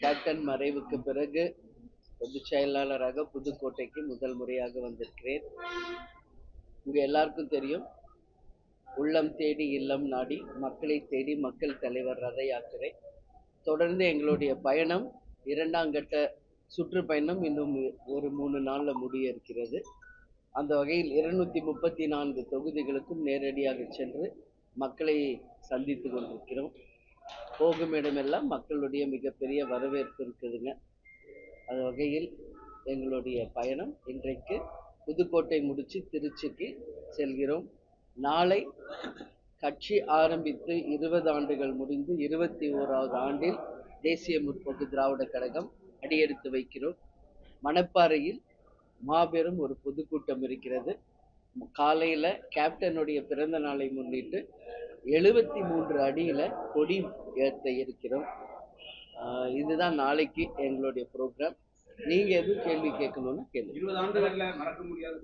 Captain மறைவுக்கு பிறகு பொதுச் செயலாளராக புதுக்கோட்டைக்கு முதல் முறையாக வந்திருக்கிறேன். உங்க எல்லாருக்கும் தெரியும், உள்ளம் தேடி இல்லம் நாடி மக்களை தேடி மக்கள் தலைவர் ரத யாத்திரை. தொடர்ந்து எங்களுடைய பயணம் 2ஆம் கட்ட சுற்றுப்பயணம் இன்னும் ஒரு 3 நாள்ல முடிய இருக்கிறது. அந்த வகையில் 234 தொகுதிகளுக்கும் நேரடியாக சென்று மக்களை சந்தித்து கொண்டிருக்கிறோம். போகும் இடமெல்லாம் மக்களுடைய மிகப்பெரிய வரவேற்பு இருக்குதுங்க. அந்த வகையில் எங்களுடைய பயணம் இன்றைக்கு புதுக்கோட்டை முடிச்சு திருச்சிக்கு செல்கிறோம். நாளை கட்சி ஆரம்பித்து 20 ஆண்டுகள் முடிந்து 21வது ஆண்டில் தேசிய முற்போக்கு திராவிட கழகம் அடியெடுத்து வைக்கிறோம். மணப்பாறையில் மாபெரும் ஒரு பொதுக்கூட்டம் இருக்கிறது. காலையில கேப்டனுடைய பிறந்த நாளை முன்னிட்டு 73 அடியில கொடி ஏற்ற இருக்கிறோம். இதுதான் நாளைக்கு எங்களுடைய ப்ரோக்ராம். நீங்க எதுவும் கேள்வி கேட்கணும்னா கேள்வி. 20 ஆண்டுகளில் மறக்க முடியாத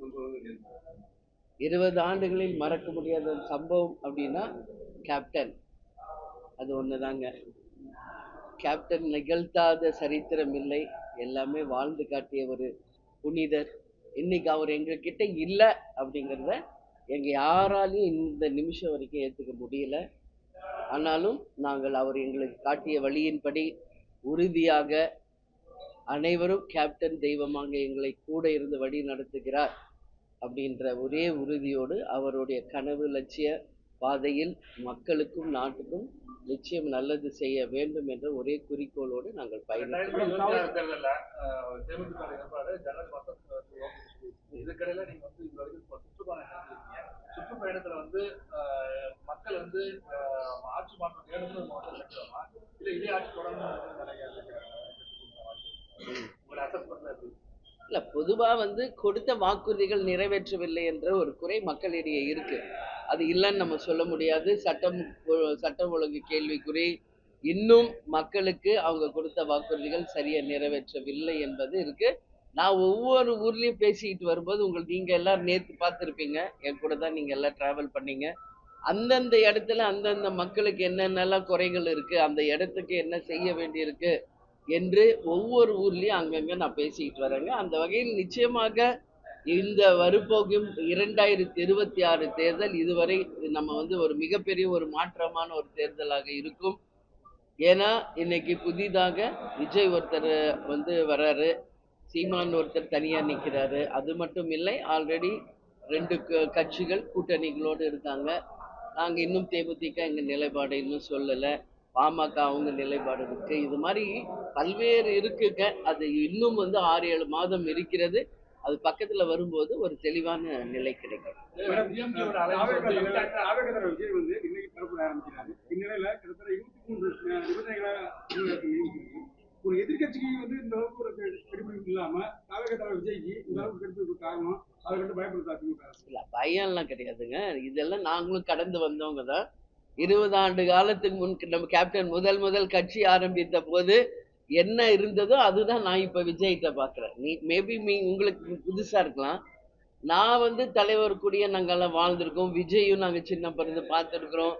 20 ஆண்டுகளில் மறக்க முடியாத சம்பவம் அப்படின்னா கேப்டன், அது ஒண்ணுதாங்க. கேப்டன் நிகழ்த்தாத சரித்திரம் இல்லை, எல்லாமே வாழ்ந்து காட்டிய ஒரு புனிதர். இன்னைக்கு அவர் எங்ககிட்ட இல்லை அப்படிங்கிறத எங்க யாராலையும் இந்த நிமிஷம் வரைக்கும் ஏத்துக்க முடியல. ஆனாலும் நாங்கள் அவர் எங்களுக்கு காட்டிய வழியின்படி உறுதியாக அனைவரும் கேப்டன் தெய்வமாக எங்களை கூட இருந்து வழி நடத்துகிறார் அப்படின்ற ஒரே உறுதியோடு அவருடைய கனவு லட்சிய பாதையில் மக்களுக்கும் நாட்டுக்கும் நிச்சயம் நல்லது செய்ய வேண்டும் என்ற ஒரே குறிக்கோளோடு நாங்கள் பயணிக்கிறோம். சுற்றுப்பயணத்துல மக்கள் ஆட்சி மாற்றம் வேணும்னு இல்ல இதே ஆட்சி தொடரணும். இல்ல, பொதுவா கொடுத்த வாக்குறுதிகள் நிறைவேற்றவில்லை என்ற ஒரு குறை மக்களிடையே இருக்கு. அது இல்லைன்னு நம்ம சொல்ல முடியாது. சட்டம் ஒழுங்கு கேள்விக்குறி. இன்னும் மக்களுக்கு அவங்க கொடுத்த வாக்குறுதிகள் சரியா நிறைவேற்றவில்லை என்பது இருக்கு. நான் ஒவ்வொரு ஊர்லயும் பேசிக்கிட்டு வரும்போது நீங்க எல்லாரும் நேத்து பார்த்திருப்பீங்க, என் கூட தான் நீங்க எல்லாம் டிராவல் பண்ணீங்க. அந்தந்த இடத்துல அந்தந்த மக்களுக்கு என்னென்னலாம் குறைகள் இருக்கு, அந்த இடத்துக்கு என்ன செய்ய வேண்டியிருக்கு என்று ஒவ்வொரு ஊர்லயும் அங்கங்க நான் பேசிக்கிட்டு வரேங்க. அந்த வகையில் நிச்சயமாக இந்த வரப்போகும் 2026 தேர்தல் இதுவரை நம்ம ஒரு மிகப்பெரிய ஒரு மாற்றமான ஒரு தேர்தலாக இருக்கும். ஏன்னா இன்னைக்கு புதிதாக விஜய் ஒருத்தர் வர்றாரு, சீமான் ஒருத்தர் தனியா நிக்கிறாரு. அது மட்டும் இல்லை, ஆல்ரெடி 2 கட்சிகள் கூட்டணிகளோடு இருக்காங்க. நாங்க இன்னும் தேமுதிக எங்க நிலைப்பாடு இன்னும் சொல்லல. பாமக அவங்க நிலைப்பாடு இருக்கு. இது மாதிரி பல்வேறு இருக்குங்க. அது இன்னும் 6-7 மாதம் இருக்கிறது. அது பக்கத்துல வரும்போது ஒரு தெளிவான நிலை கிடைக்கும். ஒரு எதிர்கட்சிக்கு இந்த அளவுக்கு ஒரு கெடுபிடிப்பு இல்லாம விஜய்க்கு இந்த அளவுக்கு கெடுபிடிப்பு காரணம் அதை கண்டு பயப்படுத்தாங்க. இல்ல, பயம் எல்லாம் கிடையாதுங்க. இதெல்லாம் நாங்களும் கடந்து வந்தவங்க தான். 20 ஆண்டு காலத்துக்கு முன் நம்ம கேப்டன் முதல் கட்சி ஆரம்பித்த போது என்ன இருந்ததோ அதுதான் நான் இப்ப விஜய்கிட்ட பாக்குறேன். மேபி உங்களுக்கு புதுசா இருக்கலாம். நான் தலைவர் கூடிய நாங்கெல்லாம் வாழ்ந்திருக்கோம். விஜயும் நாங்க சின்ன பிறந்து பார்த்திருக்கிறோம்.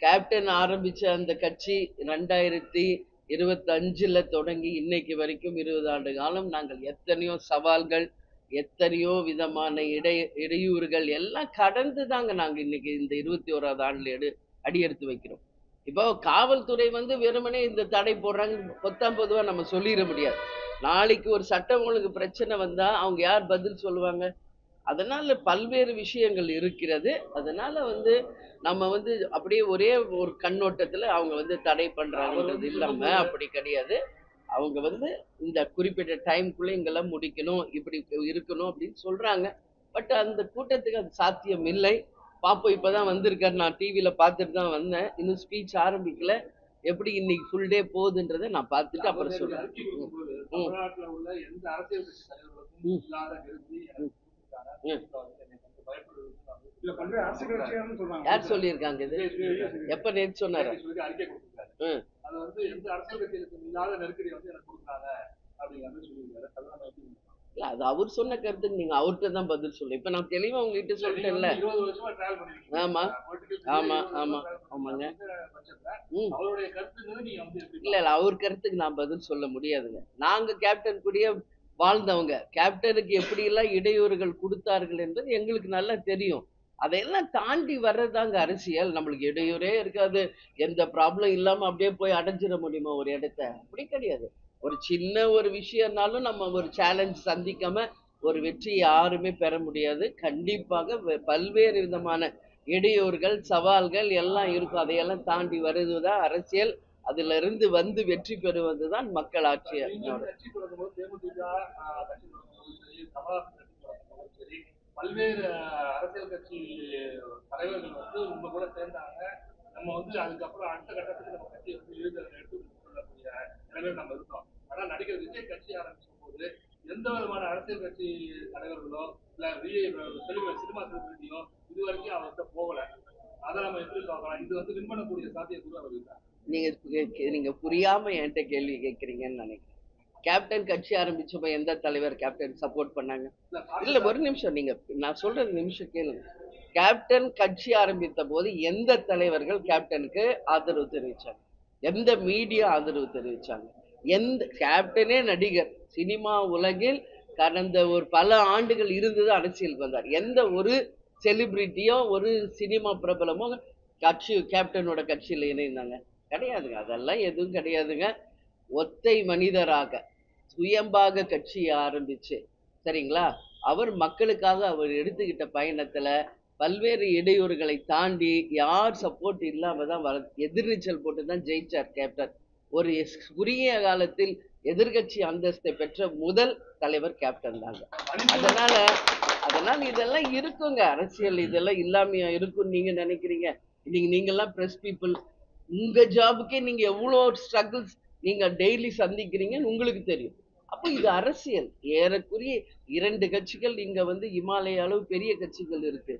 கேப்டன் ஆரம்பிச்ச அந்த கட்சி 2025ல தொடங்கி இன்னைக்கு வரைக்கும் 20 ஆண்டு காலம் நாங்கள் எத்தனையோ சவால்கள், எத்தனையோ விதமான இடையூறுகள் எல்லாம் கடந்து தாங்க நாங்க இன்னைக்கு இந்த 21வது ஆண்டுல அடியெடுத்து வைக்கிறோம். இப்போ காவல்துறை வெறுமனே இந்த தடை போடுறாங்க பொத்தாம் பொதுவா நம்ம சொல்லிட முடியாது. நாளைக்கு ஒரு சட்டம் ஒழுங்கு பிரச்சனை வந்தா அவங்க யார் பதில் சொல்லுவாங்க? அதனால பல்வேறு விஷயங்கள் இருக்கிறது. அதனால நம்ம அப்படியே ஒரே ஒரு கண்ணோட்டத்துல அவங்க தடை பண்றாங்கன்றது இல்லாம அப்படி கிடையாது. அவங்க இந்த குறிப்பிட்ட டைம்குள்ள இங்கெல்லாம் முடிக்கணும், இப்படி இருக்கணும் அப்படின்னு சொல்றாங்க. பட் அந்த கூட்டத்துக்கு அது சாத்தியம் இல்லை. பாப்போம். இப்பதான் வந்திருக்காரு, நான் டிவியில பார்த்துட்டு தான் வந்தேன். இன்னும் ஸ்பீச் ஆரம்பிக்கல. எப்படி இன்னைக்கு ஃபுல் டே போகுதுன்றதை நான் பார்த்துட்டு அப்புறம் சொல்றேன். தமிழ்நாட்டில் உள்ள எந்த அரசியல் கட்சி தலைவர்களுக்கும் இல்லாத யார் சொல்லியிருக்காங்க இது? எப்ப நேற்று சொன்னாரு? அறிக்கை கொடுத்திருக்காரு. அது எந்த அரசியல் கட்சிகளுக்கும் இல்லாத நெருக்கடி எனக்கு கொடுக்குறாங்க அப்படிங்கிற சொல்லியிருக்காரு. இல்ல அது அவர் சொன்ன கருத்துக்கு நீங்க அவர்கிட்ட தான் பதில் சொல்லு. இப்ப நான் தெளிவா உங்ககிட்ட சொல்லிட்டேன்ல. 20 வருஷமா டிராவல் பண்ணிருக்கீங்க. ஆமா ஆமா ஆமா ஆமாங்க. அவருடைய கருத்துக்கு நீங்க வந்து இல்ல இல்ல அவர் கருத்துக்கு நான் பதில் சொல்ல முடியாதுங்க. நாங்க கேப்டன் கூடயே வாழ்ந்தவங்க. கேப்டனுக்கு எப்படியெல்லாம் இடையூறுகள் கொடுத்தார்கள் என்பது எங்களுக்கு நல்லா தெரியும். அதையெல்லாம் தாண்டி வர்றதாங்க அரசியல். நம்மளுக்கு இடையூறே இருக்காது. எந்த ப்ராப்ளம் இல்லாம அப்படியே போய் அடைஞ்சிட முடியுமா ஒரு இடத்த? அப்படி கிடையாது. ஒரு சின்ன ஒரு விஷயம்னாலும் நம்ம ஒரு சேலஞ்ச் சந்திக்காம ஒரு வெற்றி யாருமே பெற முடியாது. கண்டிப்பாக பல்வேறு விதமான இடையூறுகள், சவால்கள் எல்லாம் இருக்கும். அதையெல்லாம் தாண்டி வருவதுதான் அரசியல். அதுல இருந்து வந்து வெற்றி பெறுவதுதான் மக்கள் ஆட்சி. கட்சி தொடங்கும்போது தேமுதிக கட்சி தொடங்கும்போது சரி, கமலஹாசன் கட்சி தொடங்கும்போது சரி, பல்வேறு அரசியல் கட்சி தலைவர்கள் வந்து உங்க கூட சேர்ந்தாங்க. நம்ம வந்து அதுக்கப்புறம் அடுத்த கட்டத்துக்கு நம்ம கட்சியை வந்து எடுத்து கொள்ளக்கூடிய நிலைமையில் நம்ம இருக்கோம். ஆனா நடிகர் விஜய் கட்சி ஆரம்பிக்கும் போது எந்த விதமான அரசியல் கட்சி தலைவர்களோ இல்ல சினிமா செலிபிரிட்டியோ இது வரைக்கும் அவர்கிட்ட போகல. அதை நம்ம எப்படி பார்க்கலாம்? இது வந்து வின் பண்ணக்கூடிய சாத்தியக்கூறு அவர் இல்லை. நீங்க புரியாம என்கிட்ட கேள்வி கேட்கறீங்கன்னு நினைக்கிறேன். கேப்டன் கட்சி ஆரம்பிச்சப்ப எந்த தலைவர் கேப்டன் சப்போர்ட் பண்ணாங்க? இல்ல ஒரு நிமிஷம், நீங்க நான் சொல்றது நிமிஷம் கேளுங்க. கேப்டன் கட்சி ஆரம்பித்த போது எந்த தலைவர்கள் கேப்டனுக்கு ஆதரவு தெரிவிச்சாங்க? எந்த மீடியா ஆதரவு தெரிவிச்சாங்க? எந்த கேப்டனே நடிகர், சினிமா உலகில் கடந்த ஒரு பல ஆண்டுகள் இருந்தது அரசியலுக்கு வந்தார். எந்த ஒரு செலிபிரிட்டியோ ஒரு சினிமா பிரபலமோ கட்சி கேப்டனோட கட்சியில் இணைந்தாங்க? கிடையாதுங்க. அதெல்லாம் எதுவும் கிடையாதுங்க. ஒத்தை மனிதராக சுயம்பாக கட்சியை ஆரம்பிச்சு, சரிங்களா, அவர் மக்களுக்காக அவர் எடுத்துக்கிட்ட பயணத்துல பல்வேறு இடையூறுகளை தாண்டி யார் சப்போர்ட் இல்லாம தான் எதிர்நீச்சல் போட்டு தான் ஜெயிச்சார் கேப்டன். ஒரு குறுகிய காலத்தில் எதிர்கட்சி அந்தஸ்தை பெற்ற முதல் தலைவர் கேப்டன் தாங்க. அதனால அதனால இதெல்லாம் இருக்குங்க அரசியல். இதெல்லாம் இல்லாமையா இருக்கும் நீங்க நினைக்கிறீங்க? இன்னைக்கு நீங்கெல்லாம் பிரஸ் பீப்புள், உங்க ஜாபுக்கே நீங்க எவ்வளவு ஸ்ட்ரகிள்ஸ் நீங்க டெய்லி சந்திக்கிறீங்கன்னு உங்களுக்கு தெரியும். அப்போ இது அரசியல். ஏறக்குறைய 2 கட்சிகள் இங்க வந்து இமாலய அளவு பெரிய கட்சிகள் இருக்கு,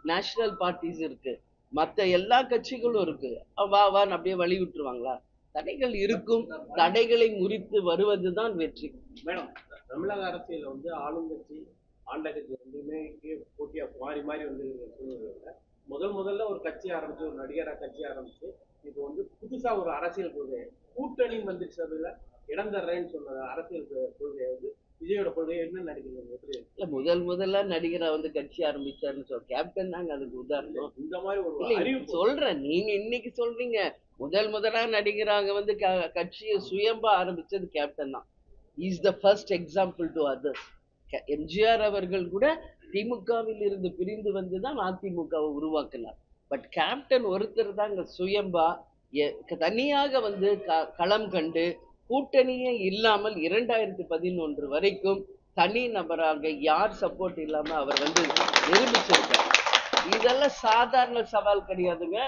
நேஷனல் பார்ட்டிஸ் இருக்கு, மத்த எல்லா கட்சிகளும் இருக்கு. வா வான்னு அப்படியே வழி விட்டுருவாங்களா? தடைகள் இருக்கும். தடைகளை முறித்து வருவதுதான் வெற்றி. மேடம், தமிழக அரசியல் வந்து ஆளுங்கட்சி ஆண்ட கட்சி ரெண்டுமே போட்டியா மாறி மாறி வந்து சூழ்நிலை. முதல்ல ஒரு கட்சி ஆரம்பிச்சு, ஒரு நடிகரா கட்சி ஆரம்பிச்சு, இப்போ வந்து புதுசா ஒரு அரசியல் கொள்கை கூட்டணி மந்திரி சபையில இடம் தர்றேன்னு சொன்ன அரசியல் கொள்கையை வந்து விஜயோட கொள்கையை என்ன நினைக்கிறீங்க? எப்படி இல்ல முதல்ல நடிகரா வந்து கட்சி ஆரம்பிச்சாருன்னு சொல்ற கேப்டன் தாங்க அதுக்கு உதாரணம். இந்த மாதிரி ஒரு இல்ல அறிவிப்பு சொல்றேன். நீங்க இன்னைக்கு சொல்றீங்க முதலா நடிகராக வந்து கட்சியை சுயம்பா ஆரம்பிச்சது கேப்டன் தான். Is the first example to others. MGR அவர்கள் கூட திமுகவில் இருந்து பிரிந்து வந்துதான் அதிமுகவை உருவாக்கினார். பட் கேப்டன் ஒருத்தர் தான் இங்க சுயம்பா தனியாக வந்து களம் கண்டு கூட்டணியே இல்லாமல் 2011 வரைக்கும் தனி நபராக யார் சப்போர்ட் இல்லாம அவர் வந்து நிரூபிச்சிருக்கார். இதெல்லாம் சாதாரண சவால் கிடையாதுங்க.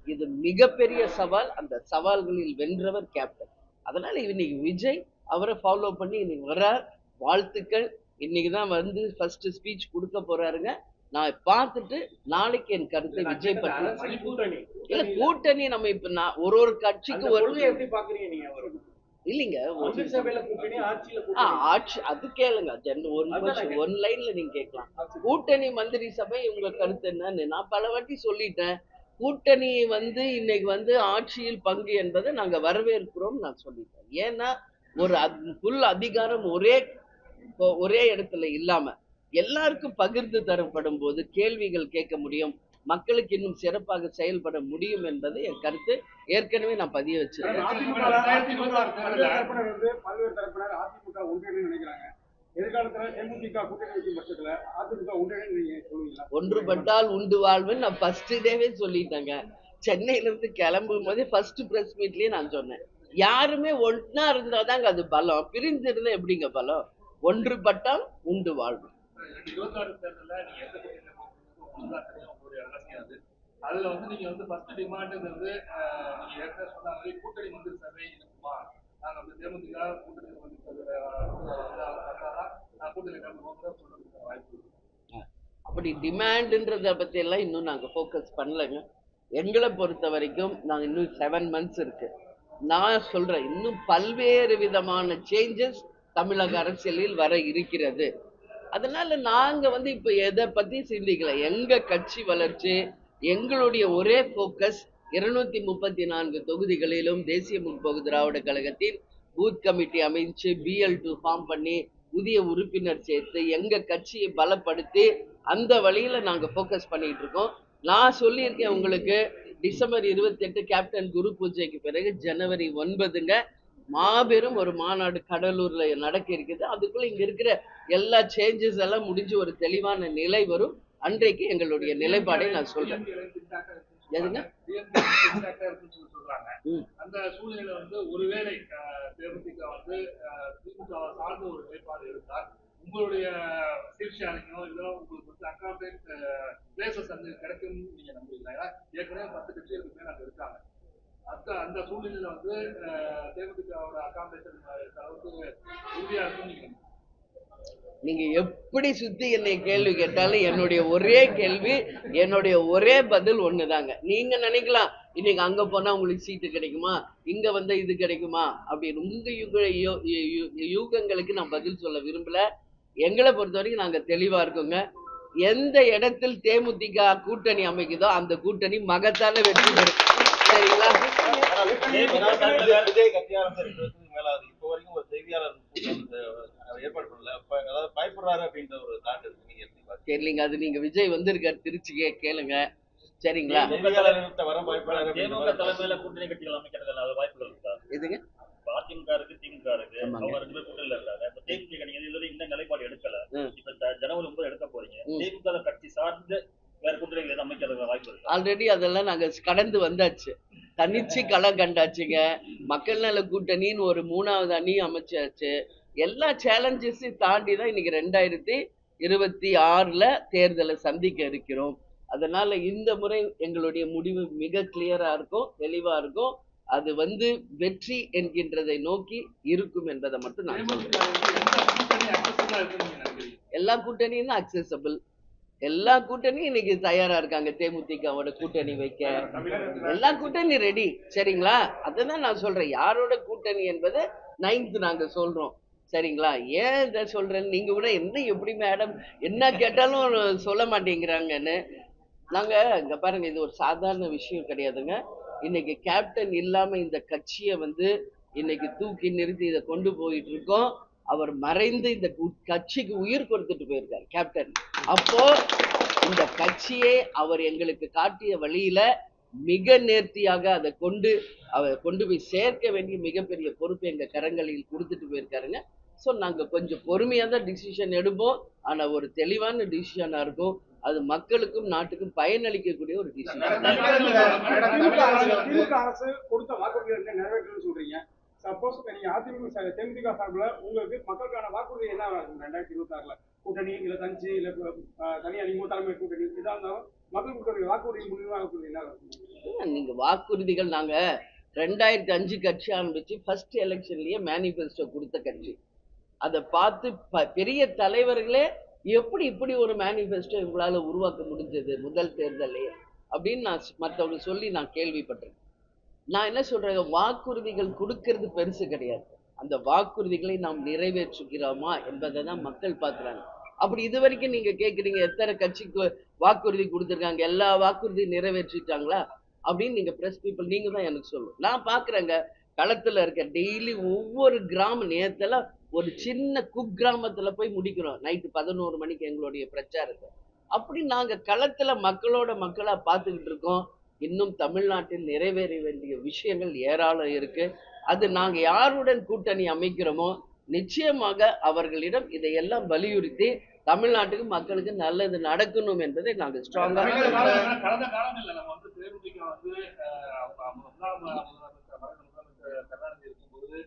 இது மிகப்பெரிய சவால். அந்த சவால்களில் வென்றவர் கேப்டன். அதனால இன்னைக்கு விஜய் அவரை ஃபாலோ பண்ணி இன்னைக்கு வர்றார். வாழ்த்துக்கள். இன்னைக்குதான் வந்து ஃபர்ஸ்ட் ஸ்பீச் கொடுக்க போறாருங்க. நான் பார்த்துட்டு நாளைக்கு என் கருத்தை விஜய் பற்றி. இல்ல கூட்டணி நம்ம இப்ப நான் ஒரு கட்சிக்கு ஒரு எப்படி பாக்குறீங்க நீங்க? இல்லைங்க ஆட்சி அது கேளுங்க. ஒன் லைன்ல நீங்க கேட்கலாம். கூட்டணி மந்திரி சபை உங்க கருத்து என்னன்னு நான் பல வாட்டி சொல்லிட்டேன். கூட்டணி வந்து இன்னைக்கு வந்து ஆட்சியில் பங்கு என்பதை நாங்க வரவேற்கிறோம் நான் சொல்லிட்டேன். ஏன்னா ஒரு ஃபுல் அதிகாரம் ஒரே இடத்துல இல்லாம எல்லாருக்கும் பகிர்ந்து தரப்படும் போது கேள்விகள் கேட்க முடியும், மக்களுக்கு இன்னும் சிறப்பாக செயல்பட முடியும் என்பது என் கருத்து. ஏற்கனவே நான் பதிய வச்சிருக்கேன். பல்வேறு தரப்பினர் அதிமுக ஒன்றிணைன்னு நினைக்கிறாங்க. எதிர்காலத்துல தேமுதிக கூட்டணி வைக்கும் பட்சத்துல அதிமுக ஒன்றிணைன்னு நீங்க சொல்லுவீங்களா? ஒன்றுபட்டால் உண்டு வாழ்வுன்னு நான் ஃபர்ஸ்ட் டேவே சொல்லிட்டேங்க. சென்னையில இருந்து கிளம்பும் போதே ஃபர்ஸ்ட் பிரஸ் மீட்லயே நான் சொன்னேன், யாருமே ஒன்னா இருந்தாதாங்க அது பலம். பிரிஞ்சு இருந்தா எப்படிங்க பலம்? ஒன்றுபட்டால் உண்டு வாழ்வு. 26 தேர்தல்ல நீங்க எந்த உங்களுடைய அரசியல் அதுல வந்து நீங்க வந்து ஃபர்ஸ்ட் டிமாண்ட்ங்கிறது நீங்க ஏற்கனவே சொன்ன மாதிரி கூட்டணி மந்திரி சபை இருக்குமா? நாங்க வந்து தேமுதிக கூட்டணி மந்திரி சபை கூட்டணி சொல்றதுக்கு வாய்ப்பு இருக்கு. அப்படி டிமாண்ட்ன்றத பத்தி எல்லாம் இன்னும் நாங்க ஃபோக்கஸ் பண்ணலங்க. எங்களை பொறுத்த வரைக்கும் நாங்க இன்னும் 7 months இருக்கு. நான் சொல்றேன் இன்னும் பல்வேறு விதமான சேஞ்சஸ் தமிழக அரசியலில் வர இருக்கிறது. அதனால நாங்க இப்ப எதை பத்தி சிந்திக்கல. எங்க கட்சி வளர்ச்சி, எங்களுடைய ஒரே போக்கஸ் 234 தொகுதிகளிலும் தேசிய முற்போக்கு திராவிட கழகத்தின் பூத் கமிட்டி அமைச்சு BL2 ஃபார்ம் பண்ணி புதிய உறுப்பினர் சேர்த்து எங்க கட்சியை பலப்படுத்தி அந்த வழியில நாங்க போக்கஸ் பண்ணிட்டு இருக்கோம். நான் சொல்லியிருக்கேன் உங்களுக்கு, டிசம்பர் 28 கேப்டன் குரு பூஜைக்கு பிறகு ஜனவரி 9ங்க மாபெரும் ஒரு மாநாடு கடலூர்ல நடக்க இருக்குது. அதுக்குள்ள இங்க இருக்கிற எல்லா சேஞ்சஸ் எல்லாம் முடிஞ்சு ஒரு தெளிவான நிலை வரும். அன்றைக்கு எங்களுடைய நிலைப்பாடை நான் சொல்றேன். எதுங்க? சொல்றாங்க. அந்த சூழ்நிலை ஒருவேளை தேமுதிக திமுக சார்ந்த ஒரு நிலைப்பாடு இருந்தால் உங்களுடைய சீர்ஷாலையோ இல்ல உங்களுக்கு அக்காம்பேட் பிளேசஸ் கிடைக்கும் நீங்க நம்புறீங்களா? ஏன்னா ஏற்கனவே 10 கட்சிகளுக்கு மேல அங்க இருக்காங்க. அந்த சூழ்நிலையில தேமுதிகவோட அக்காம்பேஷன் அளவுக்கு உறுதியா இருக்கும். நீங்க எப்படி சுத்தி என்னை கேள்வி கேட்டாலும் என்னுடைய ஒரே கேள்வி, என்னுடைய ஒரே பதில் ஒண்ணுதாங்க. நீங்க நினைக்கலாம் இன்னைக்கு அங்க போனா உங்களுக்கு சீட்டு கிடைக்குமா, இங்க இது கிடைக்குமா அப்படின்னு. உங்க யூகங்களுக்கு நான் பதில் சொல்ல விரும்பல. எங்களை பொறுத்த வரைக்கும் நாங்க தெளிவா இருக்கோங்க. எந்த இடத்தில் தேமுதிக கூட்டணி அமைக்குதோ அந்த கூட்டணி மகத்தான வெற்றி பெறும். சரிங்களா? விஜய் கட்சி ஆரம்பிச்சு இப்போ வரைக்கும் ஒரு செய்தியாளர் ஏற்பாடு பண்ணல, அதாவது பயப்படுறாரு அப்படின்ற ஒரு தாட் இருக்கு. நீங்க எப்படி பாத்தீங்க? தெரியலீங்க, அது நீங்க விஜய் வந்திருக்காரு திருச்சிக்கே கேளுங்க. சரிங்களா? வர பயப்படுறாரு. திமுக தலைமையில கூட்டணி கட்சிகள் அமைக்கிறதுல அது வாய்ப்புகள் இருக்கா? எதுங்க? அதிமுக இருக்கு, திமுக இருக்கு, அவங்க 2 பேர் கூட்டணியில இருக்காங்க. இப்ப தேமுதிக நீங்க இதுவரை இந்த நிலைப்பாடு எடுக்கல, இப்ப ஜனவரி 9 எடுக்க போறீங்க. திமுக கட்சி சார்ந்து வேற கூட்டணிகள் எதுவும் அமைக்கிறதுக்கு வாய்ப்பு இருக்கு? ஆல்ரெடி அதெல்லாம் நாங்க கடந்து வந்தாச்சு, தனிச்சு களம் கண்டாச்சுங்க. மக்கள் நல கூட்டணின்னு ஒரு 3வது அணி அமைச்சாச்சு. எல்லா சேலஞ்சஸையும் தாண்டி தான் இன்னைக்கு 2026ல தேர்தலை சந்திக்க இருக்கிறோம். அதனால இந்த முறை எங்களுடைய முடிவு மிக கிளியரா இருக்கும், தெளிவா இருக்கும். அது வெற்றி என்கின்றதை நோக்கி இருக்கும் என்பதை மட்டும் நான் சொல்றேன். எல்லா கூட்டணியும் தான் அக்சசபிள். எல்லா கூட்டணியும் இன்னைக்கு தயாரா இருக்காங்க தேமுதிகவோட கூட்டணி வைக்க. எல்லா கூட்டணி ரெடி. சரிங்களா? அதுதான் நான் சொல்றேன். யாரோட கூட்டணி என்பது 9th நாங்க சொல்றோம். சரிங்களா? ஏன் இதை சொல்றேன்னு நீங்க கூட எப்படி மேடம் என்ன கேட்டாலும் சொல்ல மாட்டேங்கிறாங்கன்னு. நாங்க இங்க பாருங்க, இது ஒரு சாதாரண விஷயம் கிடையாதுங்க. இன்னைக்கு கேப்டன் இல்லாம இந்த கட்சியை இன்னைக்கு தூக்கி நிறுத்தி இதை கொண்டு போயிட்டு இருக்கோம். அவர் மறைந்து இந்த கட்சிக்கு உயிர் கொடுத்துட்டு போயிருக்கார் கேப்டன். அப்போ இந்த கட்சியை அவர் எங்களுக்கு காட்டிய வழியில மிக நேர்த்தியாக அதை அவர் கொண்டு போய் சேர்க்க வேண்டிய மிகப்பெரிய பொறுப்பு எங்க கரங்களில் கொடுத்துட்டு போயிருக்காருங்க. ஸோ நாங்க கொஞ்சம் பொறுமையா தான் டிசிஷன் எடுப்போம். ஆனா ஒரு தெளிவான டிசிஷனா இருக்கும். அது மக்களுக்கும் நாட்டுக்கும் பயனளிக்கக்கூடிய ஒரு டிசிஷன். திமுக அரசு கொடுத்த வாக்குறுதிகளை நிறைவேற்றணும்னு சொல்றீங்க. சப்போஸ் நீங்க அதிமுக தேமுதிக சார்பில் உங்களுக்கு மக்களுக்கான வாக்குறுதி என்ன 2026ல கூட்டணி இல்ல தனிச்சு இல்ல தனி அணி தலைமை கூட்டணி இதா இருந்தாலும் மக்களுக்கு வாக்குறுதி முடிவாக வாக்குறுதி என்ன? நீங்க வாக்குறுதிகள் நாங்க 2005 கட்சி ஆரம்பிச்சு ஃபர்ஸ்ட் எலெக்ஷன்லயே மேனிஃபெஸ்டோ கொடுத்த கட்சி. அதை பார்த்து பெரிய தலைவர்களே எப்படி இப்படி ஒரு மேனிஃபெஸ்டோ இவங்களால உருவாக்க முடிஞ்சது முதல் தேர்தலே அப்படின்னு நான் மற்றவங்க சொல்லி நான் கேள்விப்பட்டேன். நான் என்ன சொல்றேன், வாக்குறுதிகள் கொடுக்கறது பெருசு கிடையாது, அந்த வாக்குறுதிகளை நாம் நிறைவேற்றுகிறோமா என்பதை தான் மக்கள் பார்க்குறாங்க. அப்படி இது வரைக்கும் நீங்க கேட்குறீங்க எத்தனை கட்சிக்கு வாக்குறுதி கொடுத்துருக்காங்க, எல்லா வாக்குறுதி நிறைவேற்றிட்டாங்களா அப்படின்னு நீங்க பிரஸ் பீப்புள் நீங்க தான் எனக்கு சொல்லணும். நான் பார்க்குறேங்க, களத்துல இருக்க டெய்லி ஒவ்வொரு கிராம நேரத்துல ஒரு சின்ன குக்கிராமத்துல போய் முடிக்கிறோம் நைட்டு 11 மணிக்கு எங்களுடைய பிரச்சாரத்தை. அப்படி நாங்க களத்துல மக்களா பார்த்துக்கிட்டு இருக்கோம். இன்னும் தமிழ்நாட்டில் நிறைவேற வேண்டிய விஷயங்கள் ஏராளம் இருக்கு. அது நாங்க யாருடன் கூட்டணி அமைக்கிறோமோ நிச்சயமாக அவர்களிடம் இதையெல்லாம் வலியுறுத்தி தமிழ்நாட்டுக்கு மக்களுக்கு நல்லது நடக்கணும் என்பதை நாங்க ஸ்ட்ராங்கா கடந்த காலங்கள்ல நம்ம தேமுதிக கருணாநிதி இருக்கும்போது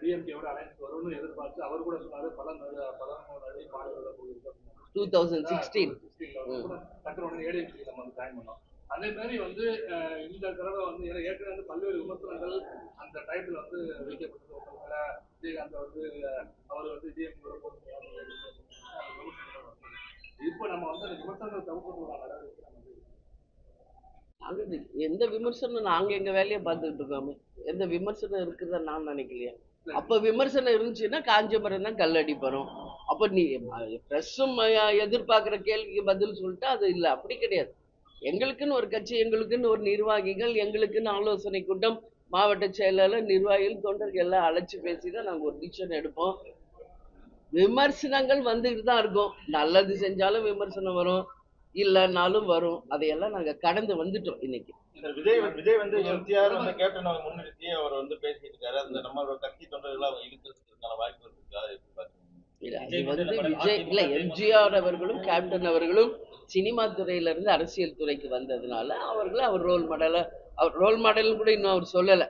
டிஎம்கேவோட அலைன்ஸ் வரும்னு எதிர்பார்த்து அவர் கூட சொன்னாரு பல மாநில 2016 ஏடிஎம்கே நம்ம ஜாயின் பண்ணோம். அதே மாதிரி இந்த தடவை ஏற்கனவே பல்வேறு விமர்சனங்கள் அந்த டைட்டில் வைக்கப்பட்டது. விஜயகாந்த் அவர் டிஎம்கே இப்போ நம்ம அந்த விமர்சனங்கள் தவிர்த்து எந்த விமர்சனம் நாங்க எங்க வேலையை பார்த்துக்கிட்டு இருக்கோமே, எந்த விமர்சனம் இருக்குதா நான் நினைக்கலையா. அப்ப விமர்சனம் இருந்துச்சுன்னா காஞ்ச மரம் தான் கல்லடி பரும். அப்ப நீ பிரஸ்ஸும் எதிர்பார்க்கிற கேள்விக்கு பதில் சொல்லிட்டு அது இல்லை, அப்படி கிடையாது. எங்களுக்குன்னு ஒரு கட்சி, எங்களுக்குன்னு ஒரு நிர்வாகிகள், எங்களுக்குன்னு ஆலோசனை கூட்டம், மாவட்ட செயலாளர், நிர்வாகிகள், தொண்டர்கள் எல்லாம் அழைச்சி பேசி தான் நாங்கள் ஒரு டிசிஷன் எடுப்போம். விமர்சனங்கள் வந்துட்டு தான் இருக்கும். நல்லது செஞ்சாலும் விமர்சனம் வரும், இல்லைன்னாலும் வரும். அதையெல்லாம் நாங்கள் கடந்து வந்துட்டோம். இன்னைக்கு விஜய் வந்து எம்ஜிஆர் வந்து கேப்டன் அவர் முன்னிறுத்தி அவர் வந்து பேசிட்டு இருக்காரு. அந்த நம்மளோட கட்சி தொண்டர்கள் அவங்க இழுக்கிறதுக்கான வாய்ப்பு இருக்கா? விஜய் இல்ல, எம்ஜிஆர் அவர்களும் கேப்டன் அவர்களும் சினிமா துறையில இருந்து அரசியல் துறைக்கு வந்ததுனால அவர்களை அவர் ரோல் மாடல் கூட இன்னும் அவர் சொல்லல.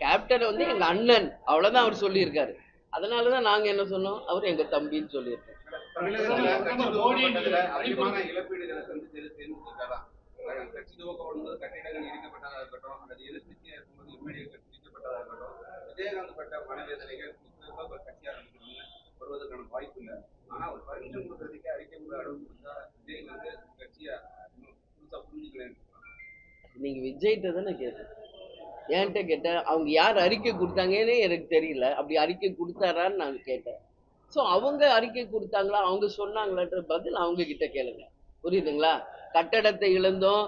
கேப்டன் வந்து எங்க அண்ணன், அவ்வளவுதான் அவர் சொல்லியிருக்காரு. அதனாலதான் நாங்க என்ன சொன்னோம், அவர் எங்க தம்பின்னு சொல்லியிருக்கோம். இழப்பீடுகளை கட்சி துவக்கப்படும்போது கட்டிடங்கள் இடிக்கப்பட்டதாக இருக்கட்டும், அல்லது எதிர்கட்சியா இருக்கும்போது எம்எல்ஏக்கள் பிடிக்கப்பட்டதாக இருக்கட்டும், விஜயகாந்த் பட்ட மனவேதனைகள் கட்சி ஆரம்பிக்கணும்னு வருவதற்கான வாய்ப்பு இல்லை. ஆனா ஒரு பரிசம் கொடுக்கறதுக்கே அறிக்கை கூட அளவு கொடுத்தா விஜய் வந்து கட்சியா புதுசா புரிஞ்சுக்கலாம். நீங்க விஜய்கிட்ட தானே கேட்டேன், என்கிட்ட கேட்டேன். அவங்க யார் அறிக்கை கொடுத்தாங்கன்னே எனக்கு தெரியல. அப்படி அறிக்கை கொடுத்தாரான்னு நான் கேட்டேன். ஸோ அவங்க அறிக்கை கொடுத்தாங்களா, அவங்க சொன்னாங்களான்ற பதில் அவங்க கிட்ட கேளுங்க. புரியுதுங்களா? கட்டடத்தை இழந்தோம்,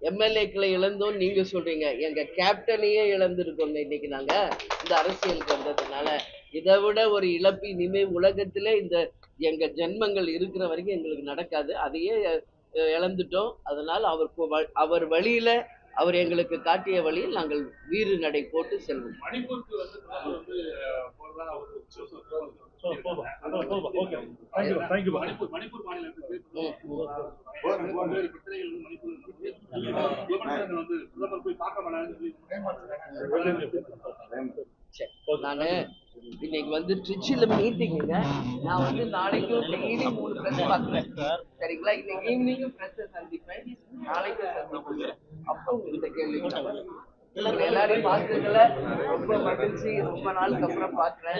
எம்எல்ஏக்களை இழந்தோம் நீங்க சொல்றீங்க. எங்க கேப்டனையே இழந்திருக்கோங்க இன்னைக்கு நாங்க இந்த அரசியலுக்கு வந்ததுனால. இதை விட ஒரு இழப்பு இனிமே உலகத்திலே இந்த எங்க ஜென்மங்கள் இருக்கிற வரைக்கும் எங்களுக்கு நடக்காது. அதையே இழந்துட்டோம். அதனால அவர் வழியில, அவர் எங்களுக்கு காட்டிய வழியில் நாங்கள் வீறு நடை போட்டு செல்வோம். மணிப்பூருக்கு மணிப்பூர் மாநிலத்துக்கு போய் பார்க்க நானு இன்னைக்கு வந்து ட்ரிச்சில மீட்டிங்குங்க. நான் வந்து நாளைக்கும் டெய்லி 3 பிரஸ் பார்க்குறேன். சரிங்களா? இன்னைக்கு ஈவினிங்கும் பிரஸ் சந்திப்பேன், நாளைக்கும் சந்திப்பேன். அப்போ உங்ககிட்ட கேள்வி எல்லாரையும் பார்த்ததுல ரொம்ப மகிழ்ச்சி. ரொம்ப நாளுக்கு அப்புறம் பார்க்குறேன்.